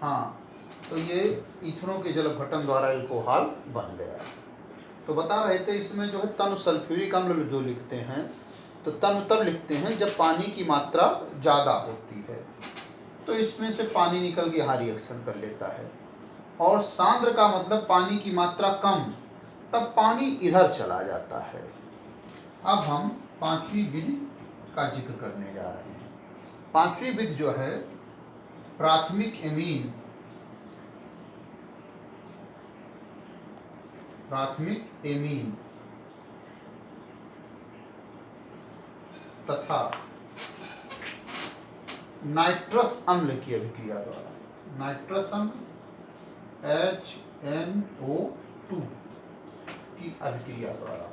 हाँ, तो ये इथेनॉल के जल अपघटन द्वारा एल्कोहल बन गया। तो बता रहे थे इसमें जो है तनु सल्फ्यूरिक अम्ल जो लिखते हैं, तो तनु तब लिखते हैं जब पानी की मात्रा ज़्यादा होती है, तो इसमें से पानी निकल के यहाँ रिएक्शन कर लेता है। और सांद्र का मतलब पानी की मात्रा कम, तब पानी इधर चला जाता है। अब हम पांचवी विधि का जिक्र करने जा रहे हैं। पांचवी विधि जो है प्राथमिक एमीन तथा नाइट्रस अम्ल की अभिक्रिया द्वारा, नाइट्रस अम्ल HNO2 की अभिक्रिया द्वारा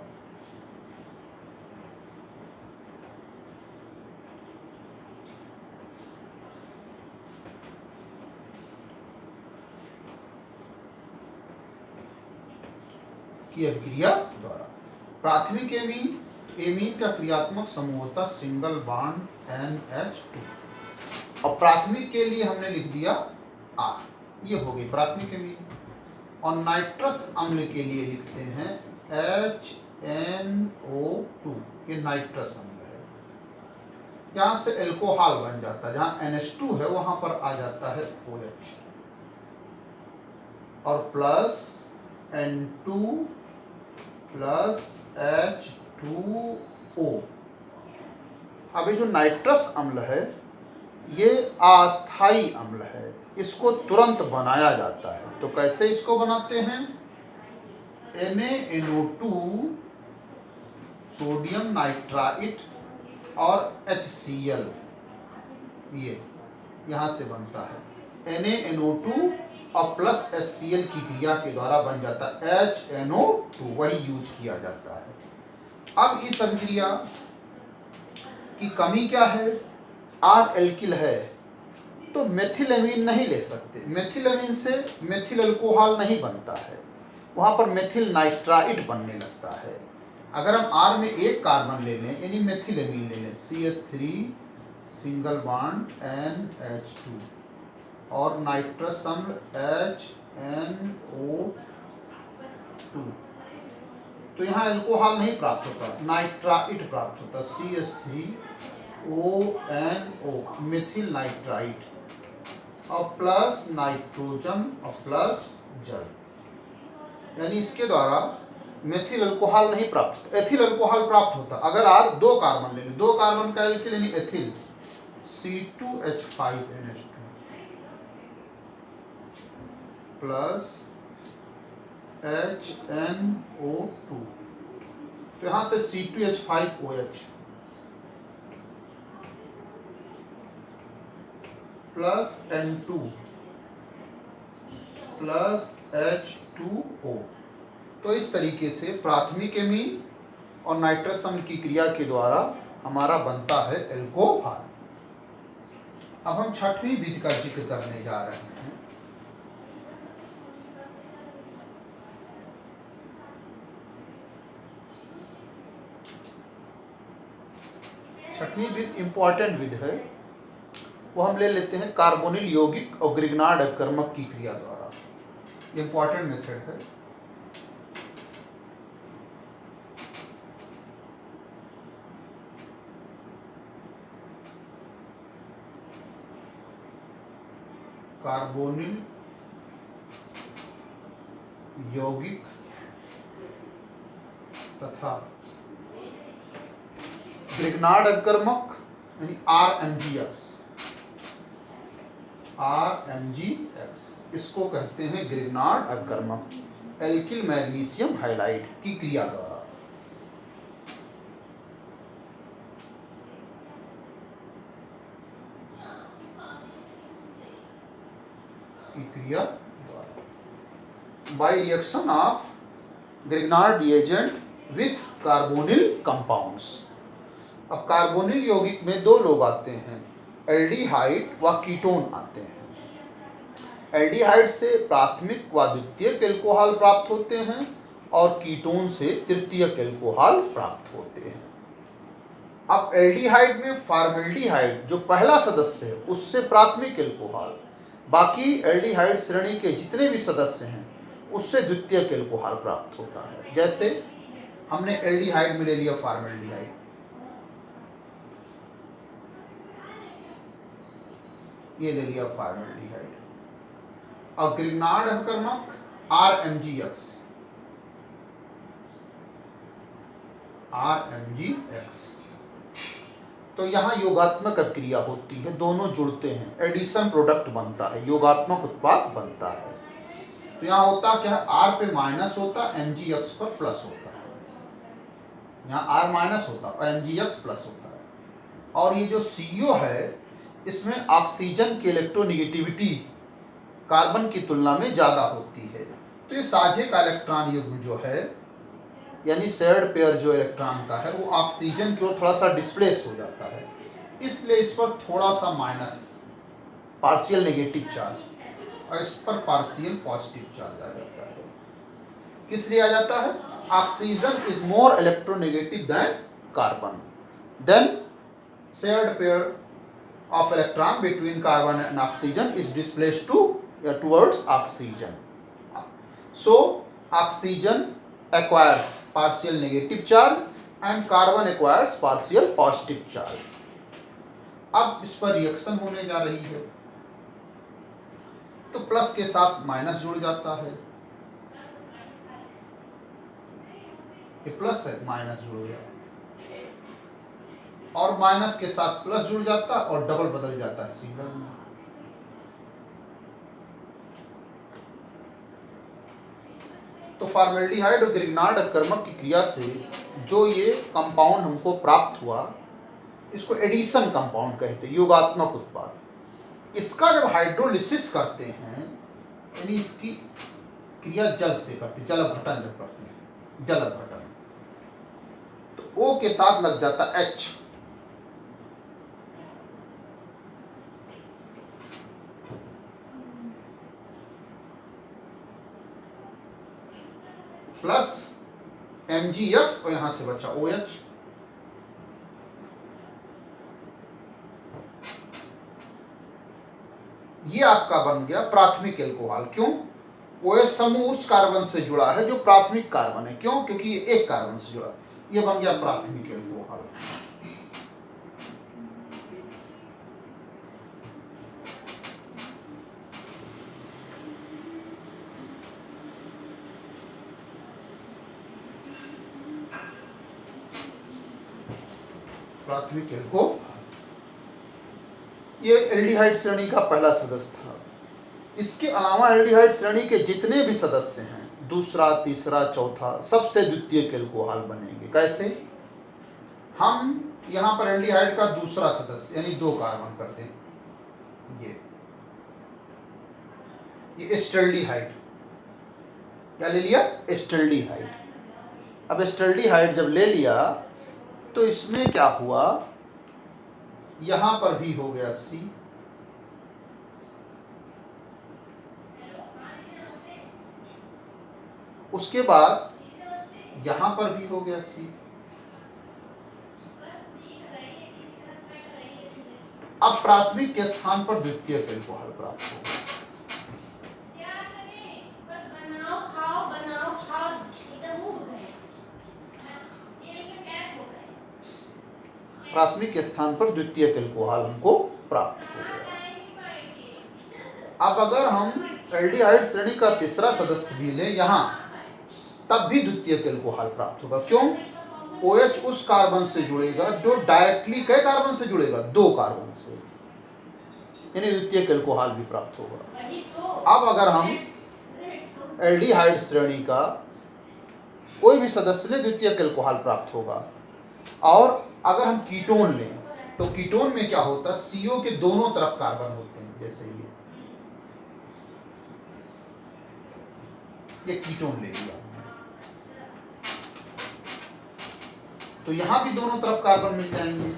प्राथमिक एमीन का क्रियात्मक समूह होता सिंगल बॉन्ड NH2, और प्राथमिक के लिए हमने लिख दिया R, ये हो गई प्राथमिक एमीन। और नाइट्रस अम्ल के लिए लिखते हैं HNO2, ये नाइट्रस अम्ल है। यहाँ से एल्कोहल बन जाता है, जहाँ NH2 है वहां पर आ जाता है OH, और प्लस N2 प्लस H2O। अब ये जो नाइट्रस अम्ल है ये अस्थाई अम्ल है, इसको तुरंत बनाया जाता है। तो कैसे इसको बनाते हैं? NaNO2 सोडियम नाइट्राइट और HCl, ये यहाँ से बनता है। NaNO2 और प्लस HCl की क्रिया के द्वारा बन जाता है HNO2, वही यूज किया जाता है। अब इस अभिक्रिया की कमी क्या है? R एल्किल है, तो मेथिलएमीन नहीं ले सकते। मेथिलएमीन से मेथिल अल्कोहल नहीं बनता है, वहाँ पर मेथिल नाइट्राइट बनने लगता है। अगर हम R में एक कार्बन ले लें, यानी मेथिलएमीन ले लें, CH3 सिंगल बॉन्ड NH2 और नाइट्रस अम्ल HNO2, तो यहाँ अल्कोहल नहीं प्राप्त होता, नाइट्राइट प्राप्त होता, CH3ONO मेथिल नाइट्राइट, और प्लस नाइट्रोजन और प्लस जल, यानी इसके द्वारा मेथिल अल्कोहल नहीं प्राप्त होता, एथिल अल्कोहल प्राप्त होता। अगर R दो कार्बन ले लें, दो कार्बन का एल्किल यानी एथिल, C2H5NH2 प्लस HNO2, तो यहाँ से C2H5OH plus N2 plus H2O। तो इस तरीके से प्राथमिक एमीन और नाइट्रस अम्ल की क्रिया के द्वारा हमारा बनता है एल्कोहल। अब हम छठवीं विधि का जिक्र करने जा रहे हैं। छठवीं विधि इंपॉर्टेंट विधि है, वो हम ले लेते हैं कार्बोनिल यौगिक और ग्रिग्नार्ड अपकर्मक की क्रिया द्वारा। इंपॉर्टेंट मेथड है। कार्बोनिल यौगिक तथा ग्रिग्नार्ड अपकर्मक यानी RMGX, इसको कहते हैं ग्रिग्नार्ड अपकर्मक एल्किल मैग्नीशियम हाइलाइड की क्रिया द्वारा। By reaction of Grignard reagent with carbonyl compounds. अब कार्बोनिल यौगिक में दो लोग आते हैं, एल्डिहाइड व कीटोन आते हैं। एल्डिहाइड से प्राथमिक व द्वितीयक एल्कोहल प्राप्त होते हैं और कीटोन से तृतीयक एल्कोहल प्राप्त होते हैं। अब एल्डिहाइड में फॉर्मेल्डिहाइड जो पहला सदस्य है उससे प्राथमिक एल्कोहल, बाकी एल्डिहाइड श्रेणी के जितने भी सदस्य हैं उससे द्वितीयक एल्कोहल प्राप्त होता है। जैसे हमने एल्डिहाइड में ले लिया फॉर्मेल्डिहाइड, ये ले लिया फॉर्मेल्डिहाइड, और ग्रिग्नार्ड अपकर्मक RMGX, तो यहाँ योगात्मक अभिक्रिया होती है, दोनों जुड़ते हैं, एडिशन प्रोडक्ट बनता है, योगात्मक उत्पाद बनता है। तो यहाँ होता क्या है, R पे माइनस होता है, MgX पर प्लस होता है। यहाँ R माइनस होता है और MgX प्लस होता है। और ये जो CO है इसमें ऑक्सीजन की इलेक्ट्रोनेगेटिविटी कार्बन की तुलना में ज़्यादा होती है। तो ये साझे का इलेक्ट्रॉन युग्म जो है, यानी शेयर्ड पेयर जो इलेक्ट्रॉन का है, वो ऑक्सीजन की ओर थोड़ा सा डिस्प्लेस हो जाता है, इसलिए इस पर थोड़ा सा माइनस पार्शियल नेगेटिव चार्ज और इस पर पार्शियल पॉजिटिव चार्ज आ जाता है। किस लिए आ जाता है? Oxygen is more electronegative than carbon, then shared pair of electron between carbon and oxygen is displaced towards oxygen. So oxygen acquires partial negative charge and carbon acquires partial positive charge. अब इस पर reaction होने जा रही है, तो plus के साथ माइनस जुड़ जाता है, ये प्लस है माइनस जुड़ गया, और माइनस के साथ प्लस जुड़ जाता है और डबल बदल जाता है सिंगल में। तो फॉर्मेल्डिहाइड और ग्रिग्नार्ड अपकर्मक की क्रिया से जो ये कंपाउंड हमको प्राप्त हुआ, इसको एडिशन कंपाउंड कहते हैं, योगात्मक उत्पाद। इसका जब हाइड्रोलिसिस करते हैं, यानी इसकी क्रिया जल से करते, जल अपघटन जब करते हैं, जल अपघटन, तो O के साथ लग जाता H, प्लस MgX और यहां से बचा OH। ये आपका बन गया प्राथमिक एल्कोहल। क्यों? OH समूह उस कार्बन से जुड़ा है जो प्राथमिक कार्बन है। क्यों? क्योंकि ये एक कार्बन से जुड़ा, ये बन गया प्राथमिक एल्कोहल। प्राथमिक एल्कोहल ये एल्डिहाइड श्रेणी का पहला सदस्य था। इसके अलावा एल्डिहाइड श्रेणी के जितने भी सदस्य हैं, दूसरा, तीसरा, चौथा, सबसे द्वितीयक एल्कोहल बनेंगे। कैसे? हम यहाँ पर एल्डिहाइड का दूसरा सदस्य यानी 2 कार्बन करते हैं, ये एस्टल्डिहाइड, क्या ले लिया? एस्टल्डिहाइड। अब एस्टल्डिहाइड जब ले लिया तो इसमें क्या हुआ, यहां पर भी हो गया C, उसके बाद यहां पर भी हो गया C। अब प्राथमिक के स्थान पर द्वितीयक एल्कोहल प्राप्त होगा। प्राथमिक के स्थान पर द्वितीयक एल्कोहल हमको प्राप्त हो गया। अब अगर हम एल्डिहाइड श्रेणी का तीसरा सदस्य भी लें यहाँ, तब भी द्वितीयक एल्कोहल प्राप्त होगा। क्यों? OH उस कार्बन से जुड़ेगा जो डायरेक्टली कई कार्बन से जुड़ेगा? 2 कार्बन से, यानी द्वितीयक एल्कोहल भी प्राप्त होगा। अब अगर हम एल्डिहाइड श्रेणी का कोई भी सदस्य लें, द्वितीयक एल्कोहल प्राप्त होगा। और अगर हम कीटोन लें तो कीटोन में क्या होता है, CO के दोनों तरफ कार्बन होते हैं। जैसे ये कीटोन ले लिया, तो यहां भी दोनों तरफ कार्बन मिल जाएंगे,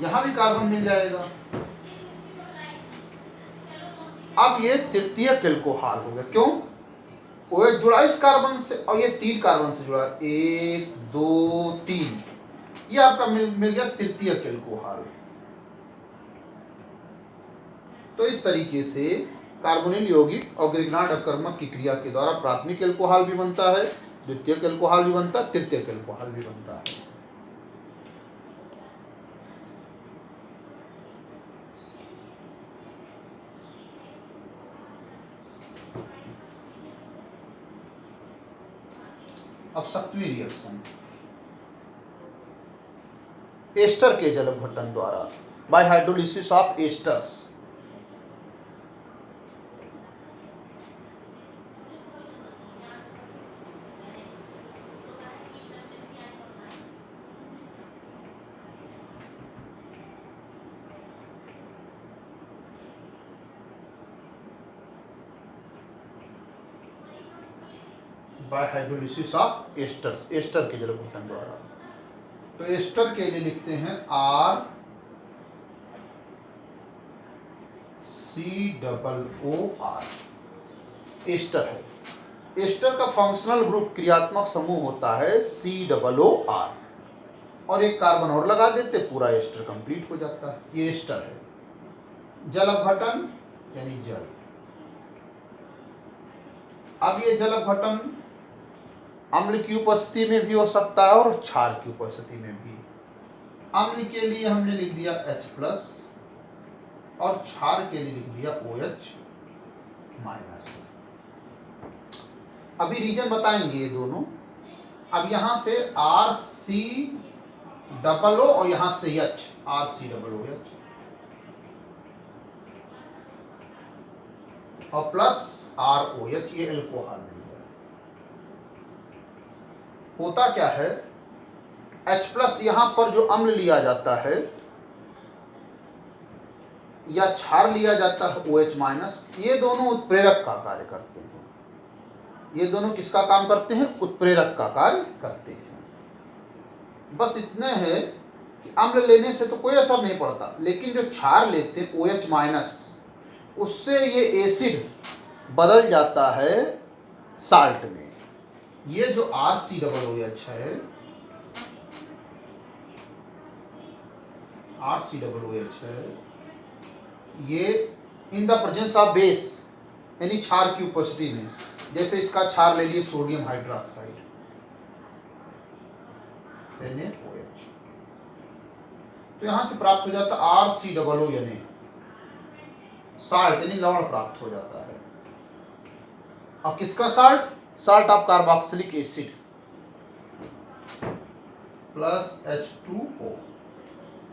यहां भी कार्बन मिल जाएगा। अब ये तृतीयक एल्कोहल हो गया। क्यों? OH जुड़ा इस कार्बन से और ये 3 कार्बन से जुड़ा, 1 2 3, ये आपका मिल गया तृतीयक एल्कोहल। तो इस तरीके से कार्बोनिल यौगिक और ग्रिग्नार्ड अपकर्मक की क्रिया के द्वारा प्राथमिक एल्कोहल भी बनता है, द्वितीयक एल्कोहल भी बनता है, तृतीयक एल्कोहल भी बनता है। अब सक्रिय रिएक्शन एस्टर के जल अपघटन द्वारा by hydrolysis of esters. By hydrolysis of esters, ester के जल अपघटन द्वारा। तो एस्टर के लिए लिखते हैं RCOOR, एस्टर है। एस्टर का फंक्शनल ग्रुप क्रियात्मक समूह होता है COOR, और एक कार्बन और लगा देते पूरा एस्टर कंप्लीट हो जाता है। ये एस्टर है। जल अपघटन यानी जल। अब ये जल अपघटन अम्ल की उपस्थिति में भी हो सकता है और क्षार की उपस्थिति में भी। अम्ल के लिए हमने लिख दिया H+ और क्षार के लिए लिख दिया OH-। अभी रीजन बताएंगे ये दोनों। अब यहां से RCOO और यहां से H, RCOOH और प्लस ROH, ये एल्कोहल मिल गया। होता क्या है, H+ यहां पर जो अम्ल लिया जाता है या क्षार लिया जाता है OH-, ये दोनों उत्प्रेरक का कार्य करते हैं। ये दोनों किसका काम करते हैं? उत्प्रेरक का कार्य करते हैं। बस इतने हैं कि अम्ल लेने से तो कोई असर नहीं पड़ता, लेकिन जो क्षार लेते हैं OH-, उससे ये एसिड बदल जाता है साल्ट में। ये जो RCOOH है, RCOOH है, ये in the presence of base यानी क्षार की उपस्थिति में, जैसे इसका क्षार ले लिए सोडियम हाइड्रोक्साइड NaOH, तो यहां से प्राप्त हो जाता RCOO यानी साल्ट यानी लवण प्राप्त हो जाता है। अब किसका salt? Salt of carboxylic acid plus H2O।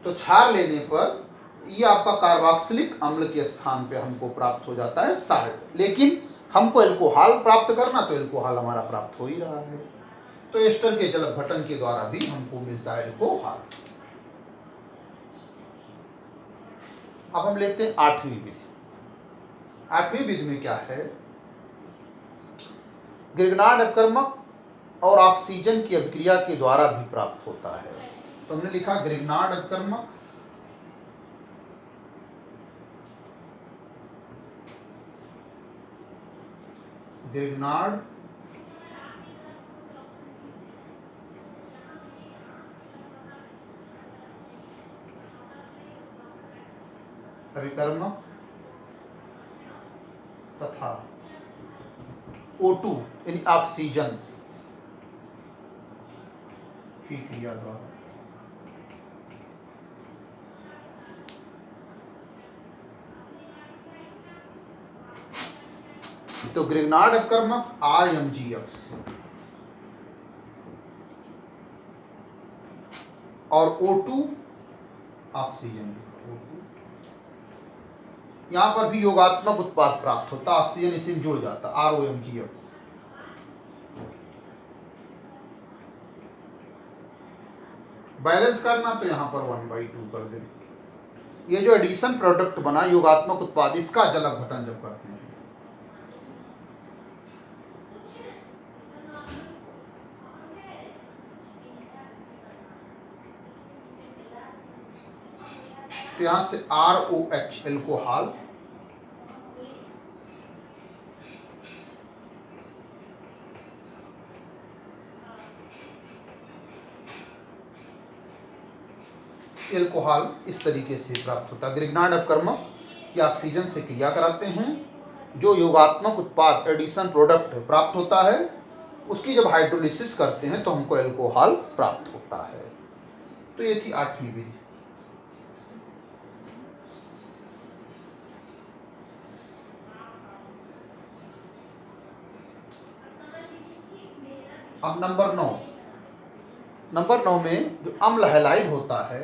तो क्षार लेने पर ये आपका कार्बोक्सिलिक अम्ल के स्थान पे हमको प्राप्त हो जाता है साल्ट। लेकिन हमको एल्कोहल प्राप्त करना, तो एल्कोहल हमारा प्राप्त हो ही रहा है। तो एस्टर के जल अपघटन के द्वारा भी हमको मिलता है एल्कोहल। अब हम लेते हैं 8वीं विधि। 8वीं विधि में क्या है, ग्रिग्नार्ड अपकर्मक और ऑक्सीजन की अभिक्रिया के द्वारा भी प्राप्त होता है। तो हमने लिखा ग्रिग्नार्ड अपकर्मक ग्रिग्नार्ड अभिकर्मक तथा O2 यानी ऑक्सीजन की क्रिया द्वारा तो ग्रिग्नार्ड अपकर्मक RMgX और O2 ऑक्सीजन, यहां पर भी योगात्मक उत्पाद प्राप्त होता, ऑक्सीजन इसी में जुड़ जाता ROMgX। बैलेंस करना तो यहां पर 1/2 कर दें। ये जो एडिशन प्रोडक्ट बना योगात्मक उत्पाद, इसका जल अपघटन जब करते हैं तो यहां से ROH एल्कोहल एल्कोहल इस तरीके से प्राप्त होता है। ग्रिग्नार्ड अपकर्मक कि ऑक्सीजन से क्रिया कराते हैं, जो योगात्मक उत्पाद एडिशन प्रोडक्ट प्राप्त होता है, उसकी जब हाइड्रोलिसिस करते हैं तो हमको एल्कोहल प्राप्त होता है। तो ये थी 8वीं विधि। अब नंबर 9 में जो अम्ल हैलाइड होता है,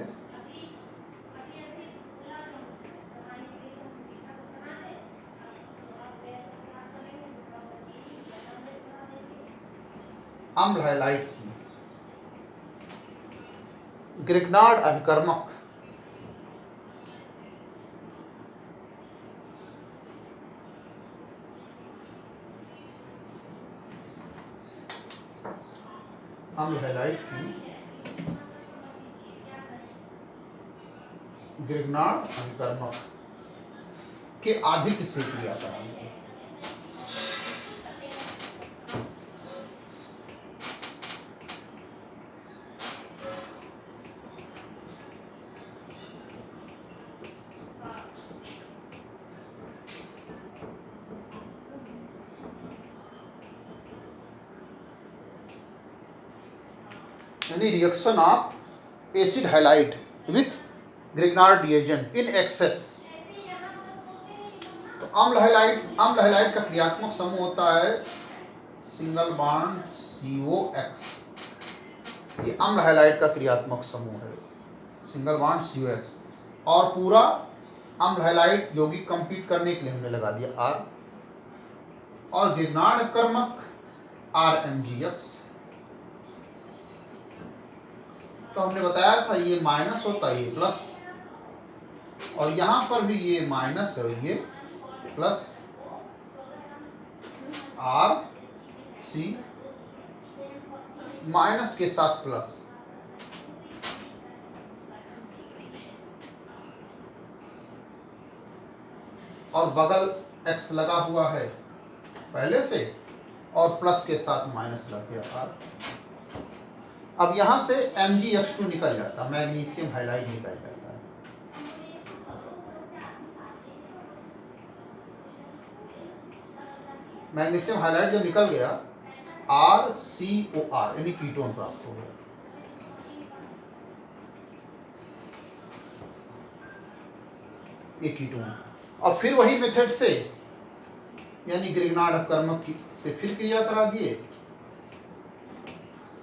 अम्ल हैलाइड की ग्रिग्नार्ड अभिकर्मक अम्ल हैलाइड की ग्रिग्नार्ड अभिकर्मक के अधिक से क्रिया कराएंगे। यानी reaction of acid halide with Grignard reagent in excess. तो अम्ल हैलाइड का क्रियात्मक समूह होता है सिंगल बॉन्ड COX। ये अम्ल हैलाइड का क्रियात्मक समूह है, सिंगल बॉन्ड COX। और पूरा अम्ल हैलाइड यौगिक कंप्लीट करने के लिए हमने लगा दिया R, और ग्रिग्नार्ड कर्मक RMgX। तो हमने बताया था ये माइनस होता है, ये प्लस, और यहां पर भी ये माइनस है और ये प्लस, RC माइनस के साथ प्लस। और बगल X लगा हुआ है पहले से, और प्लस के साथ माइनस लग गया R। अब यहां से MgX2 निकल जाता है, मैग्नीशियम हाइलाइड निकल जाता है। मैग्नीशियम हाइलाइड जब निकल गया, RCOR यानी कीटोन प्राप्त हो गया। ये कीटोन, और फिर वही मेथड से यानी ग्रिग्नार्ड अभिकर्मक से फिर क्रिया करा दिए।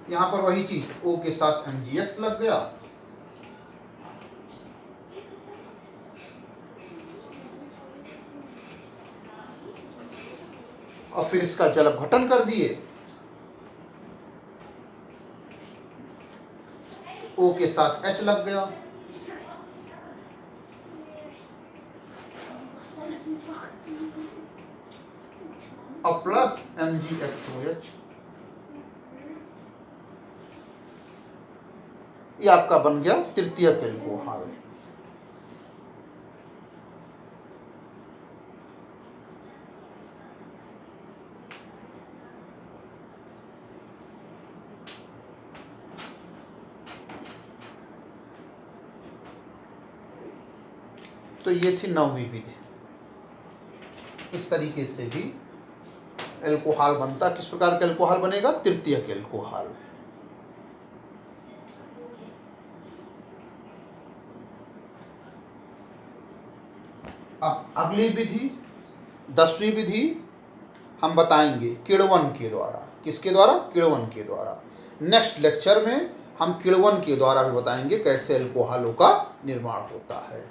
यहां पर वही चीज O के साथ MgX लग गया, और फिर इसका जल अपघटन कर दिए, O के साथ H लग गया, और प्लस MgXOH। ये आपका बन गया तृतीयक एल्कोहल। तो ये थी 9वीं विधि। इस तरीके से भी एल्कोहल बनता। किस प्रकार का एल्कोहल बनेगा? तृतीयक एल्कोहल। अब अगली विधि 10वीं विधि हम बताएंगे किण्वन के द्वारा। किसके द्वारा? किण्वन के द्वारा। नेक्स्ट लेक्चर में हम किण्वन के द्वारा भी बताएंगे कैसे एल्कोहलों का निर्माण होता है।